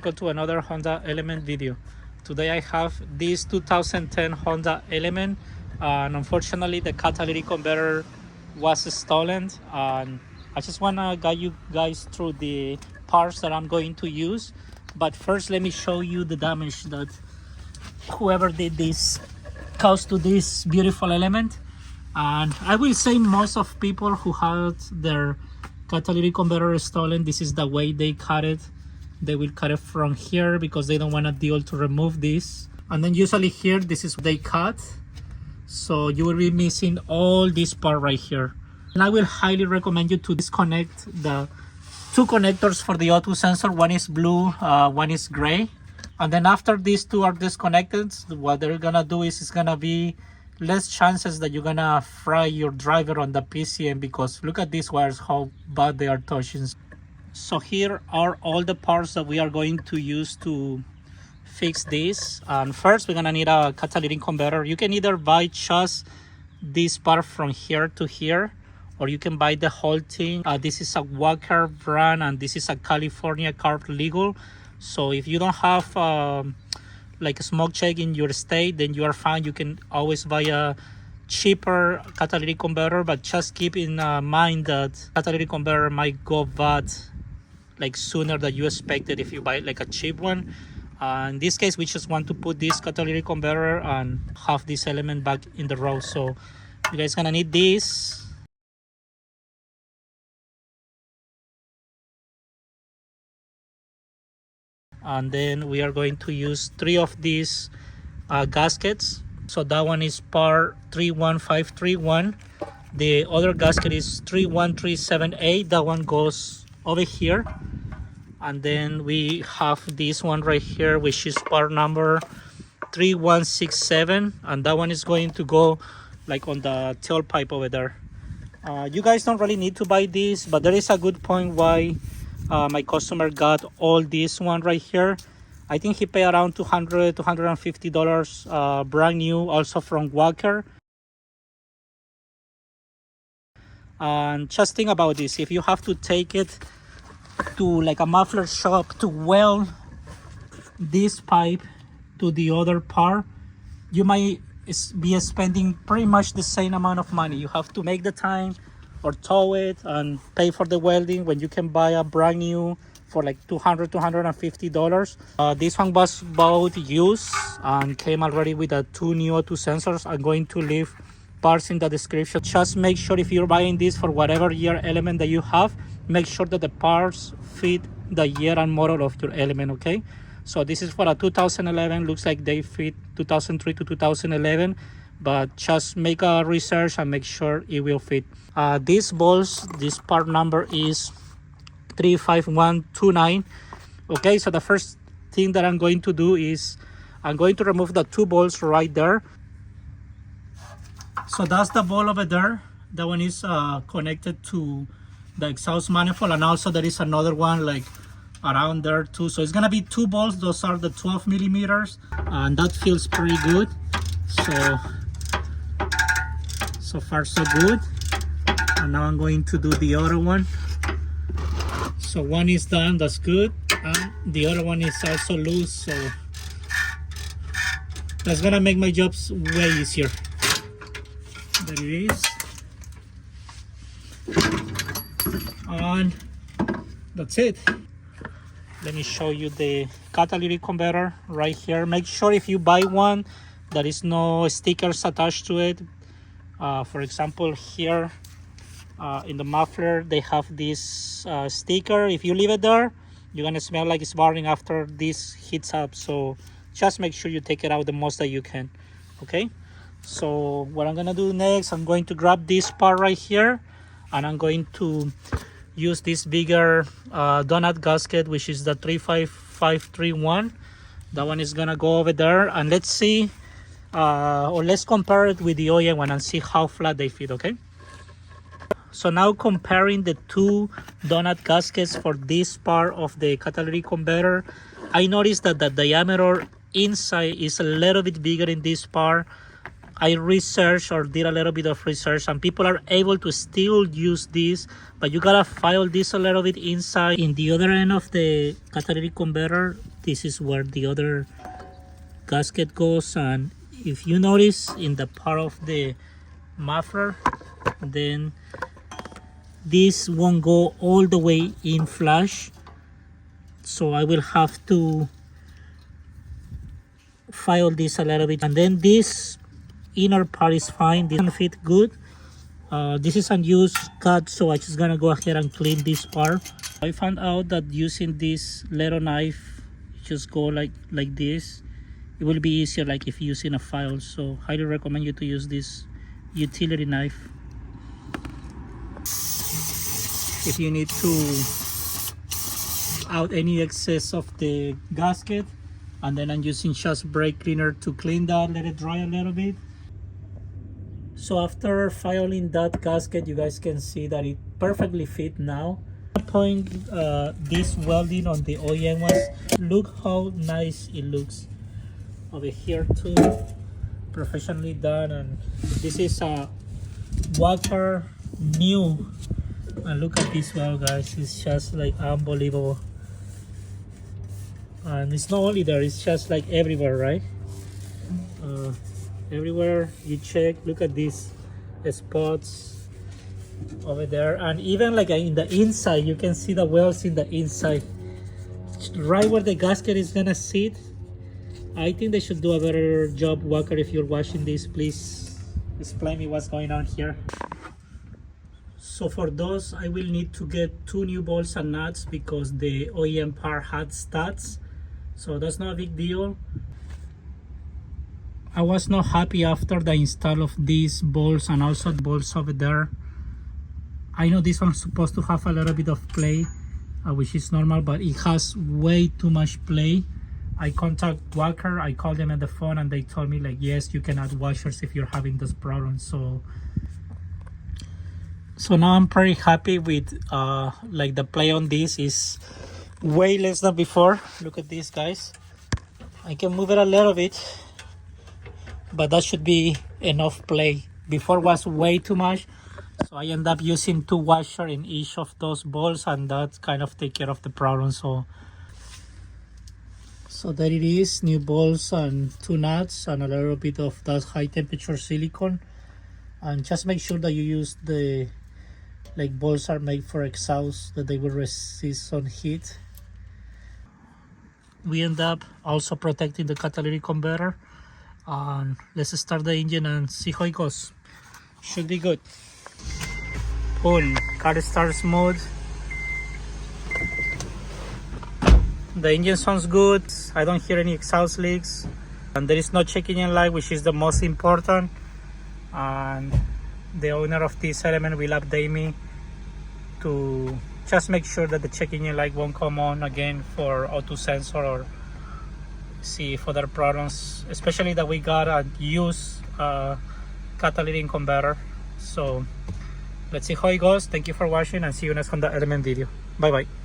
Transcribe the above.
Welcome to another Honda Element video. Today I have this 2010 Honda Element, and unfortunately the catalytic converter was stolen, and I just want to guide you guys through the parts that I'm going to use. But first let me show you the damage that whoever did this caused to this beautiful element. And I will say most of people who had their catalytic converter stolen, this is the way they cut it. They will cut it from here because they don't want a deal to remove this. And then usually here, this is what they cut. So you will be missing all this part right here. And I will highly recommend you to disconnect the two connectors for the O2 sensor. One is blue, one is gray. And then after these two are disconnected, what they're gonna do is it's gonna be less chances that you're gonna fry your driver on the PCM, because look at these wires, how bad they are touching. So here are all the parts that we are going to use to fix this. And first we're gonna need a catalytic converter. You can either buy just this part from here to here, or you can buy the whole thing. This is a Walker brand, and this is a California CARB legal. So if you don't have like a smoke check in your state, then you are fine. You can always buy a cheaper catalytic converter, but just keep in mind that catalytic converter might go bad like sooner than you expected if you buy like a cheap one. In this case, we just want to put this catalytic converter and have this element back in the row. So you guys gonna need this. And then we are going to use 3 of these gaskets. So that one is part 31531. The other gasket is 31378. That one goes over here. And then we have this one right here, which is part number 3167, and that one is going to go like on the tailpipe over there. You guys don't really need to buy this, but there is a good point why my customer got all this one right here. I think he paid around $250 brand new, also from Walker. And just think about this: if you have to take it to like a muffler shop to weld this pipe to the other part, you might be spending pretty much the same amount of money. You have to make the time or tow it and pay for the welding, when you can buy a brand new for like $250. This one was bought used and came already with a 2 new O2 sensors. I'm going to leave parts in the description. Just make sure if you're buying this for whatever year element that you have, make sure that the parts fit the year and model of your element. Okay, so this is for a 2011. Looks like they fit 2003 to 2011, but just make a research and make sure it will fit. These bolts, this part number is 35129. Okay, so the first thing that I'm going to do is I'm going to remove the 2 bolts right there. So that's the bolt over there. That one is connected to the exhaust manifold, and also there is another one like around there too. So it's gonna be 2 bolts. Those are the 12 millimeters, and that feels pretty good. So far so good. And now I'm going to do the other one. So one is done, that's good, and the other one is also loose, so that's gonna make my jobs way easier. There it is. And that's it. Let me show you the catalytic converter right here. Make sure if you buy one, there is no stickers attached to it. For example, here in the muffler, they have this sticker. If you leave it there, you're gonna smell like it's burning after this heats up. So just make sure you take it out the most that you can. Okay, so what I'm gonna do next, I'm going to grab this part right here, and I'm going to use this bigger donut gasket, which is the 35531. That one is gonna go over there, and let's see or let's compare it with the OEM one and see how flat they fit. Okay, so now comparing the 2 donut gaskets for this part of the catalytic converter, I noticed that the diameter inside is a little bit bigger in this part. I researched or did a little bit of research, and people are able to still use this, but you gotta file this a little bit inside. In the other end of the catalytic converter, this is where the other gasket goes, and if you notice in the part of the muffler, then this won't go all the way in flush, so I will have to file this a little bit. And then this inner part is fine, this doesn't fit good. This is unused cut, so I'm just gonna go ahead and clean this part. I found out that using this little knife, just go like this, it will be easier like if using a file. So highly recommend you to use this utility knife if you need to out any excess of the gasket. And then I'm using just brake cleaner to clean that, let it dry a little bit. So after filing that gasket, you guys can see that it perfectly fit now. At that point, this welding on the OEM was, look how nice it looks. Over here too, professionally done. And this is a Walker new, and look at this weld, guys, it's just like unbelievable. And it's not only there, it's just like everywhere, right? Everywhere you check, look at these spots over there, and even like in the inside you can see the welds in the inside, right where the gasket is gonna sit. I think they should do a better job. Walker, if you're watching this, please explain me what's going on here. So for those, I will need to get 2 new bolts and nuts because the OEM part had studs, so that's not a big deal. I was not happy after the install of these bolts and also the bolts over there. I know this one's supposed to have a little bit of play, which is normal, but it has way too much play. I contact Walker, I called them on the phone, and they told me like, yes, you can add washers if you're having those problems. So now I'm pretty happy with like the play on this is way less than before. Look at this, guys. I can move it a little bit, but that should be enough play. Before was way too much, so I end up using 2 washers in each of those bolts, and that kind of take care of the problem. So there it is, new bolts and 2 nuts and a little bit of that high temperature silicone. And just make sure that you use the, like, bolts are made for exhaust, that they will resist on heat. We end up also protecting the catalytic converter. And let's start the engine and see how it goes. Should be good. Boom, car starts smooth. The engine sounds good. I don't hear any exhaust leaks, and there is no check engine light, which is the most important. And the owner of this element will update me to just make sure that the check engine light won't come on again for auto sensor, or see if other problems, especially that we got a used catalytic converter. So let's see how it goes. Thank you for watching, and see you next on the element video. Bye bye.